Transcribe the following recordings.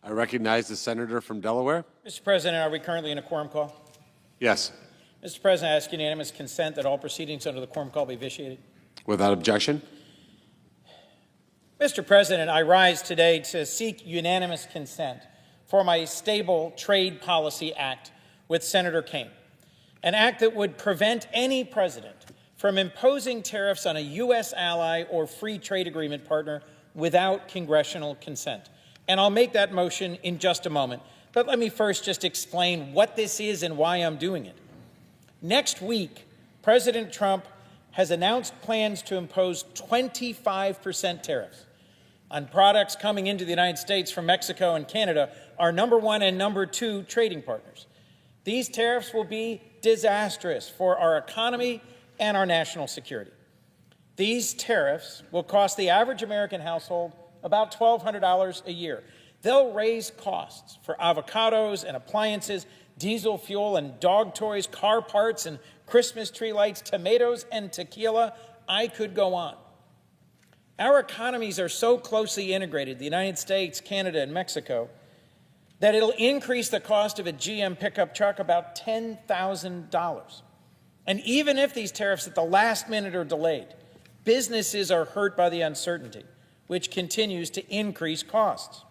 I recognize the senator from Delaware. Mr. President, are we currently in a quorum call? Yes. Mr. President, I ask unanimous consent that all proceedings under the quorum call be vitiated. Without objection. Mr. President, I rise today to seek unanimous consent for my Stable Trade Policy Act with Senator Kaine, an act that would prevent any president from imposing tariffs on a U.S. ally or free trade agreement partner without congressional consent. And I'll make that motion in just a moment. But let me first just explain what this is and why I'm doing it. Next week, President Trump has announced plans to impose 25% tariffs on products coming into the United States from Mexico and Canada, our #1 and #2 trading partners. These tariffs will be disastrous for our economy and our national security. These tariffs will cost the average American household about $1,200 a year. They'll raise costs for avocados and appliances, diesel fuel and dog toys, car parts and Christmas tree lights, tomatoes and tequila. I could go on. Our economies are so closely integrated, the United States, Canada, and Mexico, that it'll increase the cost of a GM pickup truck about $10,000. And even if these tariffs at the last minute are delayed, businesses are hurt by the uncertainty, which continues to increase costs.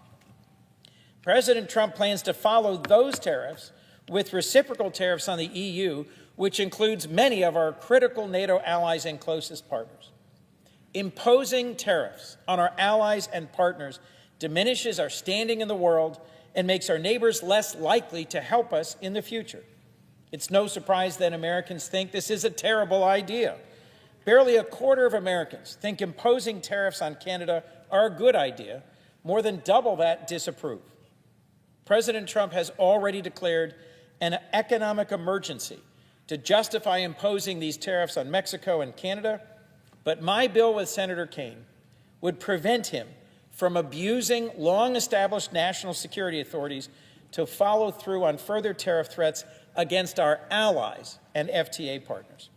President Trump plans to follow those tariffs with reciprocal tariffs on the EU, which includes many of our critical NATO allies and closest partners. Imposing tariffs on our allies and partners diminishes our standing in the world and makes our neighbors less likely to help us in the future. It's no surprise that Americans think this is a terrible idea. Barely a quarter of Americans think imposing tariffs on Canada are a good idea. More than double that disapprove. President Trump has already declared an economic emergency to justify imposing these tariffs on Mexico and Canada, but my bill with Senator Kaine would prevent him from abusing long-established national security authorities to follow through on further tariff threats against our allies and FTA partners.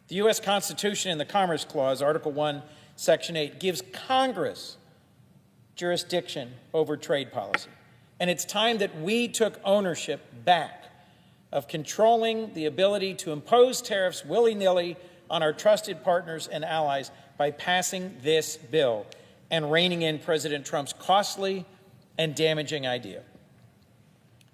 The U.S. Constitution in the Commerce Clause, Article 1, Section 8, gives Congress jurisdiction over trade policy. And it's time that we took ownership back of controlling the ability to impose tariffs willy-nilly on our trusted partners and allies by passing this bill and reining in President Trump's costly and damaging idea.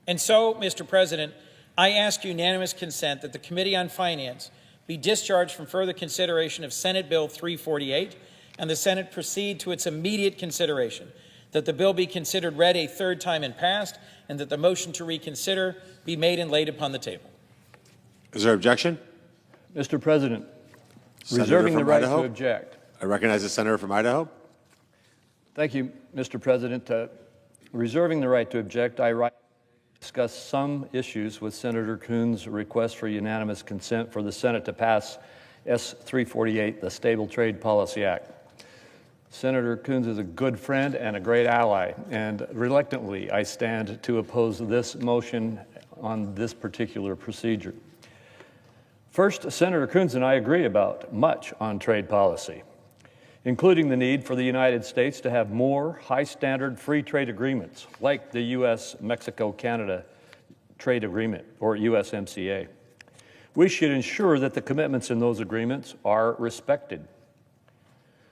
And so, Mr. President, I ask unanimous consent that the Committee on Finance be discharged from further consideration of Senate Bill 348 and the Senate proceed to its immediate consideration, that the bill be considered read a third time and passed, and that the motion to reconsider be made and laid upon the table. Is there objection? Mr. President, Senator reserving the from right Idaho? to object. I recognize the senator from Idaho. Thank you, Mr. President. Reserving the right to object, I discuss some issues with Senator Coons' request for unanimous consent for the Senate to pass S. 348, the Stable Trade Policy Act. Senator Coons is a good friend and a great ally, and reluctantly I stand to oppose this motion on this particular procedure. First, Senator Coons and I agree about much on trade policy, including the need for the United States to have more high-standard free trade agreements, like the U.S.-Mexico-Canada Trade Agreement, or USMCA. We should ensure that the commitments in those agreements are respected.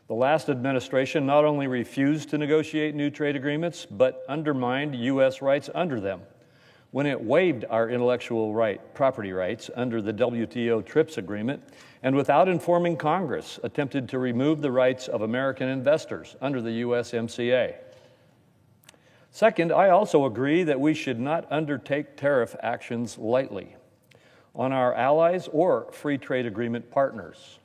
The last administration not only refused to negotiate new trade agreements, but undermined U.S. rights under them when it waived our intellectual property rights under the WTO TRIPS agreement, and without informing Congress, attempted to remove the rights of American investors under the USMCA. Second, I also agree that we should not undertake tariff actions lightly on our allies or free trade agreement partners.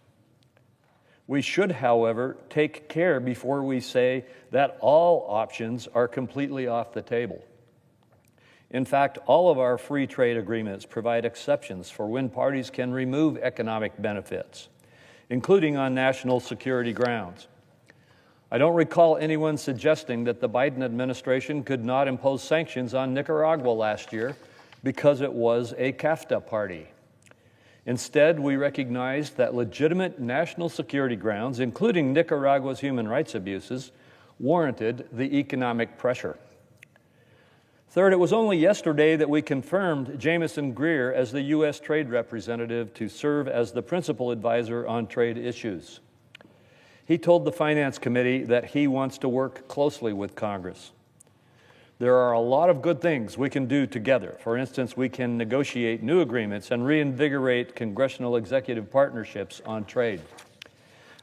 We should, however, take care before we say that all options are completely off the table. In fact, all of our free trade agreements provide exceptions for when parties can remove economic benefits, including on national security grounds. I don't recall anyone suggesting that the Biden administration could not impose sanctions on Nicaragua last year because it was a CAFTA party. Instead, we recognized that legitimate national security grounds, including Nicaragua's human rights abuses, warranted the economic pressure. Third, it was only yesterday that we confirmed Jamieson Greer as the U.S. Trade Representative to serve as the principal advisor on trade issues. He told the Finance Committee that he wants to work closely with Congress. There are a lot of good things we can do together. For instance, we can negotiate new agreements and reinvigorate congressional executive partnerships on trade.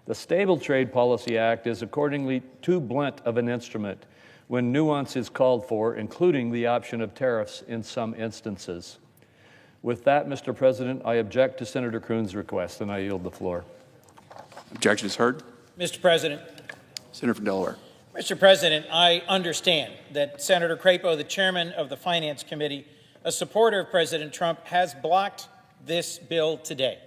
The Stable Trade Policy Act is accordingly too blunt of an instrument when nuance is called for, including the option of tariffs in some instances. With that, Mr. President, I object to Senator Coons' request, and I yield the floor. Objection is heard. Mr. President. Senator from Delaware. Mr. President, I understand that Senator Crapo, the chairman of the Finance Committee, a supporter of President Trump, has blocked this bill today.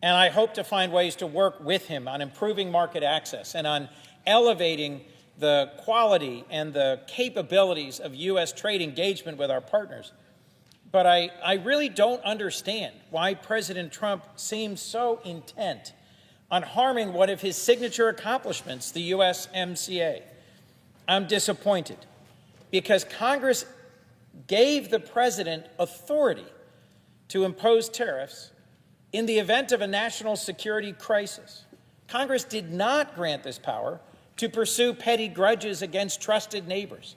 And I hope to find ways to work with him on improving market access and on elevating the quality and the capabilities of U.S. trade engagement with our partners. But I really don't understand why President Trump seems so intent on harming one of his signature accomplishments, the USMCA. I'm disappointed because Congress gave the president authority to impose tariffs in the event of a national security crisis. Congress did not grant this power to pursue petty grudges against trusted neighbors.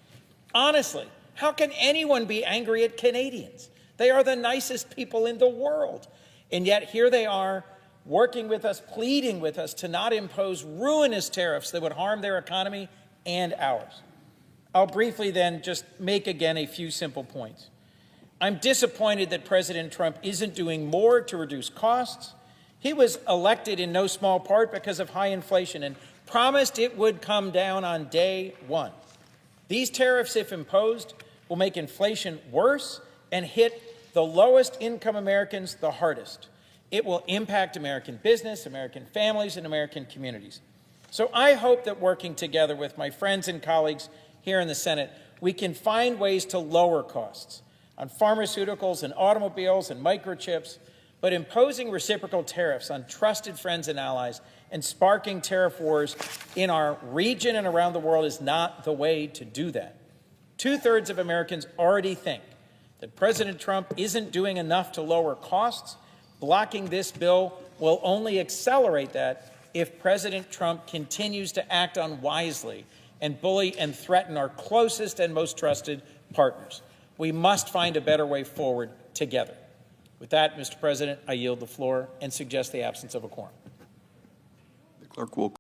Honestly, how can anyone be angry at Canadians? They are the nicest people in the world. And yet here they are working with us, pleading with us to not impose ruinous tariffs that would harm their economy and ours. I'll briefly then just make again a few simple points. I'm disappointed that President Trump isn't doing more to reduce costs. He was elected in no small part because of high inflation and promised it would come down on day one. These tariffs, if imposed, will make inflation worse and hit the lowest income Americans the hardest. It will impact American business, American families, and American communities. So I hope that working together with my friends and colleagues here in the Senate, we can find ways to lower costs on pharmaceuticals and automobiles and microchips, but imposing reciprocal tariffs on trusted friends and allies and sparking tariff wars in our region and around the world is not the way to do that. 2/3 of Americans already think that President Trump isn't doing enough to lower costs. Blocking this bill will only accelerate that if President Trump continues to act unwisely and bully and threaten our closest and most trusted partners. We must find a better way forward together. With that, Mr. President, I yield the floor and suggest the absence of a quorum. The clerk will